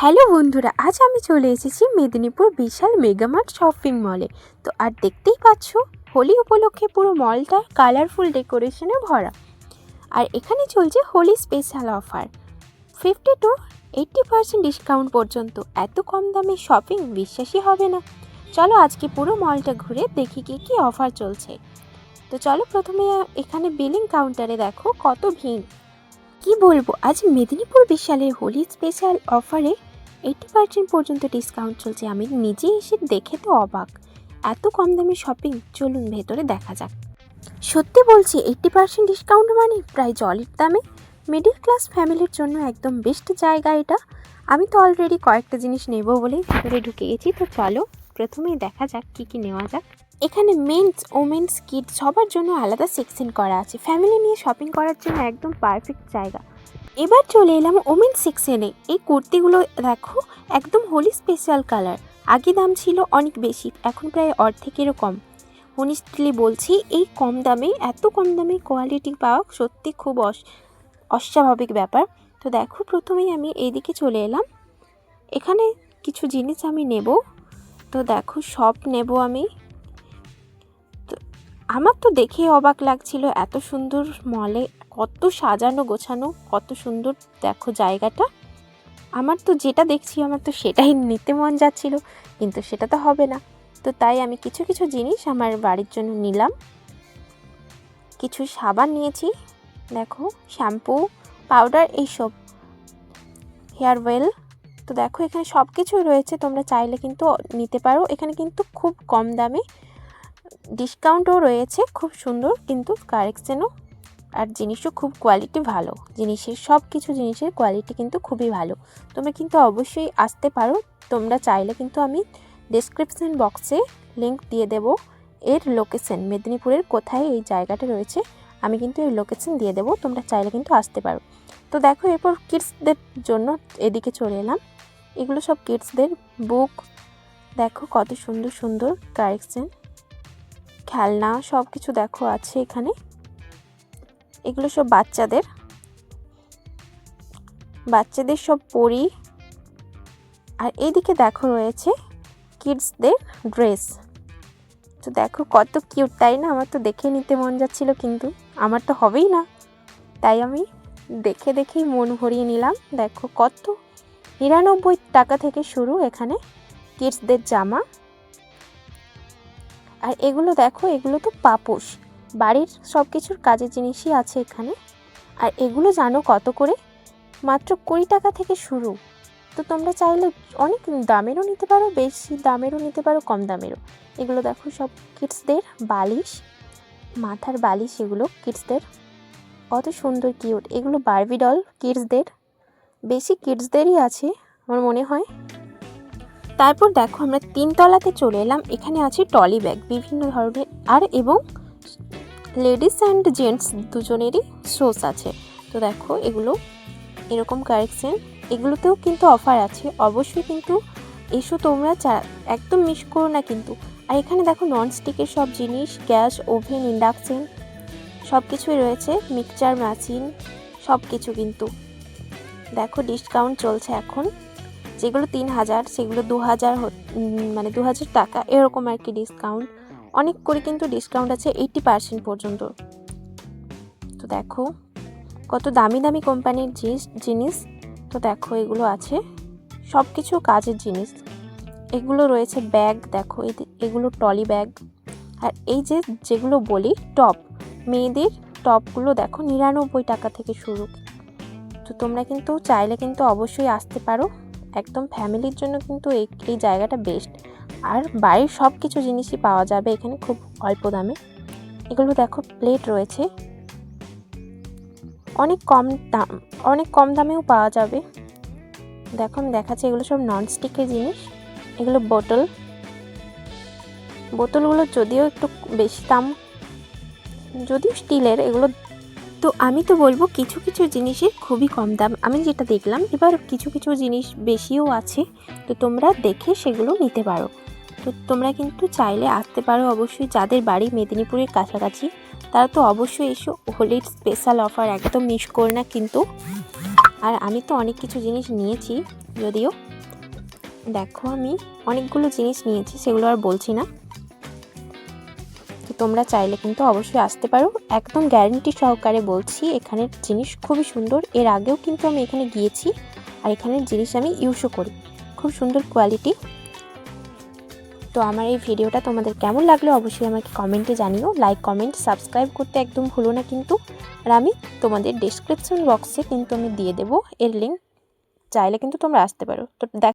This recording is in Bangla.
হ্যালো বন্ধুরা, আজ আমি চলে এসেছি মেদিনীপুর বিশাল মেগামার্ট শপিং মলে। তো আর দেখতেই পাচ্ছ, হোলি উপলক্ষে পুরো মলটা কালারফুল ডেকোরেশনে ভরা। আর এখানে চলছে Holi special offer, 50 to 80% discount পর্যন্ত। এত কম দামে শপিং বিশ্বাসই হবে না। চলো আজকে পুরো মলটা ঘুরে দেখি কি অফার চলছে। তো চলো প্রথমে এখানে বিলিং কাউন্টারে দেখো কত ভিড়। কি বলবো, আজ মেদিনীপুর বিশালের হোলি স্পেশাল অফারে 80% পর্যন্ত ডিসকাউন্ট চলছে। আমি নিজে এসে দেখে তো অবাক, এত কম দামে শপিং। চলুন ভেতরে দেখা যাক। সত্যি বলছি, 80% ডিসকাউন্ট মানে প্রায় জলের দামে। মিডিল ক্লাস ফ্যামিলির জন্য একদম বেস্ট জায়গা এটা। আমি তো অলরেডি কয়েকটা জিনিস নেব বলেই ভেতরে ঢুকে গেছি। তো চলো প্রথমেই দেখা যাক কি নেওয়া যাক। এখানে মেন্স, ওমেন্স, কিডস সবার জন্য আলাদা সেকশন করা আছে। ফ্যামিলি নিয়ে শপিং করার জন্য একদম পারফেক্ট জায়গা। এবার চলে এলাম ওমেন্স সেকশনে। এই কুর্তিগুলো দেখো, একদম হোলি স্পেশাল কালার। আগে দাম ছিল অনেক বেশি, এখন প্রায় অর্ধেকেরও কম। অনেস্টলি বলছি, এই কম দামে, এত কম দামে কোয়ালিটি পাওয়া সত্যি খুব অস্বাভাবিক ব্যাপার। তো দেখো প্রথমেই আমি এইদিকে চলে এলাম। এখানে কিছু জিনিস আমি নেব। তো দেখো সব নেব আমি। তো আমার তো দেখে অবাক লাগছিল, এত সুন্দর মলে, কত সাজানো গোছানো, কত সুন্দর দেখো জায়গাটা। আমার তো যেটা দেখছি আমার তো সেটাই নিতে মন যাচ্ছিল, কিন্তু সেটা তো হবে না। তো তাই আমি কিছু কিছু জিনিস আমার বাড়ির জন্য নিলাম। কিছু সাবান নিয়েছি, দেখো শ্যাম্পু, পাউডার, এইসব হেয়ার অয়েল। তো দেখো এখানে সব কিছুই রয়েছে, তোমরা চাইলে কিন্তু নিতে পারো। এখানে কিন্তু খুব কম দামে ডিসকাউন্টও রয়েছে, খুব সুন্দর কিন্তু কালেকশনও। আর জিনিসও খুব কোয়ালিটি ভালো। সব কিছু জিনিসের কোয়ালিটি কিন্তু খুবই ভালো। তোমরা কিন্তু অবশ্যই আসতে পারো। তোমরা চাইলে কিন্তু আমি ডেসক্রিপশন বক্সে লিংক দিয়ে দেব এর লোকেশন, মেদিনীপুরের কোথায় এই জায়গাটা রয়েছে আমি কিন্তু এই লোকেশন দিয়ে দেব, তোমরা চাইলে কিন্তু আসতে পারো। তো দেখো এরপর কিডসদের জন্য এদিকে চলে এলাম। এগুলো সব কিডসদের বুক, দেখো কত সুন্দর সুন্দর কালেকশন, খেলনা সব কিছু দেখো আছে এখানে। এগুলো সব বাচ্চাদের সব পরি। আর এইদিকে দেখো রয়েছে কিডসদের ড্রেস। তো দেখো কত কিউট, তাই না? আমার তো দেখে নিতে মন যাচ্ছিল, কিন্তু আমার তো হবেই না, তাই আমি দেখেই মন ভরিয়ে নিলাম। দেখো কত 99 টাকা থেকে শুরু এখানে কিডসদের জামা। আর এগুলো দেখো, এগুলো তো পাপোশ, বাড়ির সব কিছুর কাজের জিনিসই আছে এখানে। আর এগুলো জানো কত করে? মাত্র 20 টাকা থেকে শুরু। তো তোমরা চাইলে অনেক দামেরও নিতে পারো, বেশি দামেরও নিতে পারো, কম দামেরও। এগুলো দেখো সব কিডসদের বালিশ, মাথার বালিশ, এগুলো কিডসদের কত সুন্দর কিউট। এগুলো বারবি ডল কিডসদের, বেশি কিডসদেরই আছে আমার মনে হয়। তারপর দেখো আমরা 3 তলাতে চলে এলাম। এখানে আছে টলি ব্যাগ বিভিন্ন ধরনের, আর এবং লেডিস অ্যান্ড জেন্টস দুজনেরই শোস আছে। তো দেখো এগুলো এরকম কালেকশন, এগুলোতেও কিন্তু অফার আছে। অবশ্যই কিন্তু এসো তোমরা, একদম মিস করো না কিন্তু। আর এখানে দেখো ননস্টিকের সব জিনিস, গ্যাস, ওভেন, ইন্ডাকশন সব কিছুই রয়েছে, মিক্সচার মেশিন সব কিছু কিন্তু দেখো ডিসকাউন্ট চলছে এখন। যেগুলো 3000 সেগুলো 2000, মানে 2000 টাকা এরকম আর কি ডিসকাউন্ট। অনেক করে কিন্তু ডিসকাউন্ট আছে 80% পর্যন্ত। তো দেখো কত দামি দামি কোম্পানির জিনিস। তো দেখো এগুলো আছে সব কিছু কাজের জিনিস। এগুলো রয়েছে ব্যাগ, দেখো এগুলো টলি ব্যাগ। আর এই যেগুলো বলি টপ, মেয়েদের টপগুলো দেখো 99 টাকা থেকে শুরু। তো তোমরা কিন্তু চাইলে কিন্তু অবশ্যই আসতে পারো, একদম ফ্যামিলির জন্য কিন্তু এই জায়গাটা বেস্ট। আর বাড়ির সব কিছু জিনিসই পাওয়া যাবে এখানে খুব অল্প দামে। এগুলো দেখো প্লেট রয়েছে, অনেক কম দামেও পাওয়া যাবে। দেখো আমি দেখাচ্ছি, এগুলো সব ননস্টিকের জিনিস। এগুলো বোতলগুলো যদিও একটু বেশি দাম, যদিও স্টিলের এগুলো। তো আমি তো বলবো কিছু কিছু জিনিসের খুবই কম দাম আমি যেটা দেখলাম। এবার কিছু কিছু জিনিস বেশিও আছে, তো তোমরা দেখে সেগুলো নিতে পারো। তো তোমরা কিন্তু চাইলে আসতে পারো অবশ্যই। যাদের বাড়ি মেদিনীপুরের কাছাকাছি তারা তো অবশ্যই এসো, হোলির স্পেশাল অফার একদম মিস করো না কিন্তু। আর আমি তো অনেক কিছু জিনিস নিয়েছি, যদিও দেখো আমি অনেকগুলো জিনিস নিয়েছি, সেগুলো আর বলছি না। তো তোমরা চাইলে কিন্তু অবশ্যই আসতে পারো, একদম গ্যারেন্টি সহকারে বলছি এখানের জিনিস খুবই সুন্দর। এর আগেও কিন্তু আমি এখানে গিয়েছি, আর এখানের জিনিস আমি ইউজও করি, খুব সুন্দর কোয়ালিটি। তো আমার এই ভিডিওটা তোমাদের কেমন লাগলো অবশ্যই আমাকে কমেন্টে জানিও। লাইক, কমেন্ট, সাবস্ক্রাইব করতে একদম ভুলো না কিন্তু। আর আমি তোমাদের ডেসক্রিপশন বক্সে কিন্তু আমি দিয়ে দেবো এর লিঙ্ক, চাইলে কিন্তু তোমরা আসতে পারো। তো